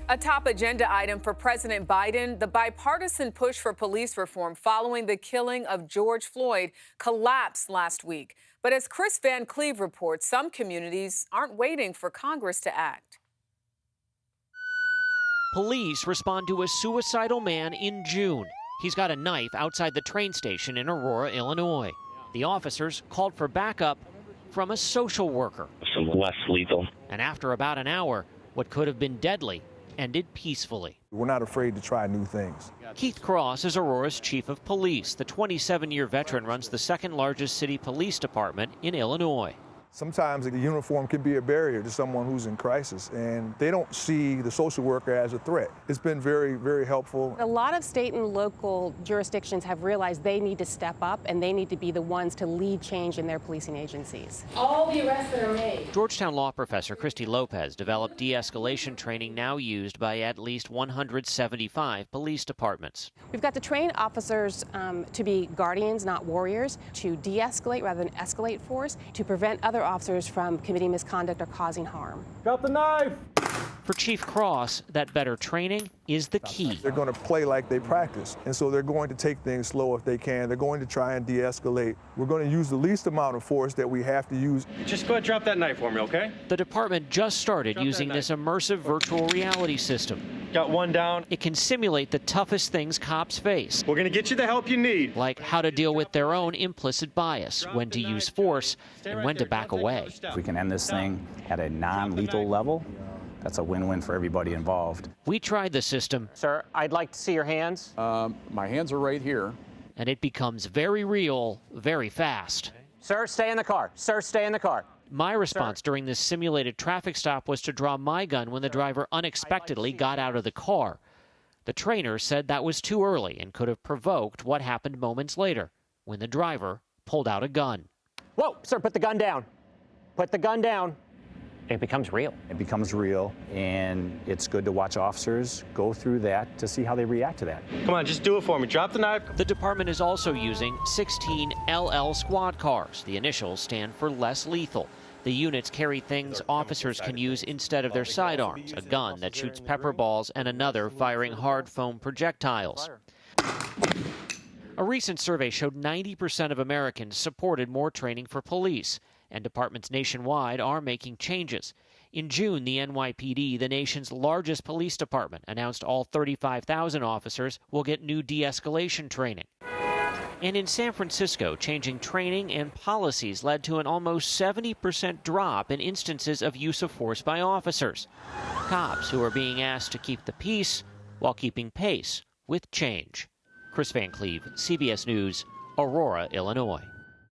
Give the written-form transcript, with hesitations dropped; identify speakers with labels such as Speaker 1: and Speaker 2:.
Speaker 1: A top agenda item for President Biden, the bipartisan push for police reform following the killing of George Floyd collapsed last week. But as Kris Van Cleave reports, some communities aren't waiting for Congress to act.
Speaker 2: Police respond to a suicidal man in June. He's got a knife outside the train station in Aurora, Illinois. The officers called for backup from a social worker.
Speaker 3: Some less lethal.
Speaker 2: And after about an hour, what could have been deadly ended peacefully.
Speaker 4: We're not afraid to try new things.
Speaker 2: Keith Cross is Aurora's chief of police. The 27-year veteran runs the second largest city police department in Illinois.
Speaker 4: Sometimes the uniform can be a barrier to someone who's in crisis, and they don't see the social worker as a threat. It's been very, very helpful.
Speaker 5: A lot of state and local jurisdictions have realized they need to step up, and they need to be the ones to lead change in their policing agencies.
Speaker 6: All the arrests that are made.
Speaker 2: Georgetown law professor Christy Lopez developed de-escalation training now used by at least 175 police departments.
Speaker 5: We've got to train officers to be guardians, not warriors, to de-escalate rather than escalate force, to prevent other officers from committing misconduct or causing harm.
Speaker 7: Drop the knife!
Speaker 2: For Chief Cross, that better training is the key.
Speaker 4: They're going to play like they practice, and so they're going to take things slow if they can. They're going to try and de-escalate. We're going to use the least amount of force that we have to use.
Speaker 7: Just go ahead and drop that knife for me, okay?
Speaker 2: The department just started using this immersive virtual reality system.
Speaker 7: Got one down.
Speaker 2: It can simulate the toughest things cops face.
Speaker 7: We're going to get you the help you need.
Speaker 2: Like how to deal with their own implicit bias, when to use force, and when to back away.
Speaker 8: If we can end this thing at a non-lethal level, that's a win-win for everybody involved.
Speaker 2: We tried the system.
Speaker 9: Sir, I'd like to see your hands.
Speaker 10: My hands are right here.
Speaker 2: And it becomes very real, very fast.
Speaker 9: Sir, stay in the car. Sir, stay in the car.
Speaker 2: My response during this simulated traffic stop was to draw my gun when the driver unexpectedly got out of the car. The trainer said that was too early and could have provoked what happened moments later, when the driver pulled out a gun.
Speaker 9: Whoa, sir, put the gun down. Put the gun down. It becomes real.
Speaker 8: It becomes real, and it's good to watch officers go through that to see how they react to that.
Speaker 7: Come on, just do it for me. Drop the knife.
Speaker 2: The department is also using 16 LL squad cars. The initials stand for less lethal. The units carry things officers can use instead of their sidearms, a gun that shoots pepper balls and another firing hard foam projectiles. A recent survey showed 90% of Americans supported more training for police, and departments nationwide are making changes. In June, the NYPD, the nation's largest police department, announced all 35,000 officers will get new de-escalation training. And in San Francisco, changing training and policies led to an almost 70% drop in instances of use of force by officers. Cops who are being asked to keep the peace while keeping pace with change. Kris Van Cleave, CBS News, Aurora, Illinois.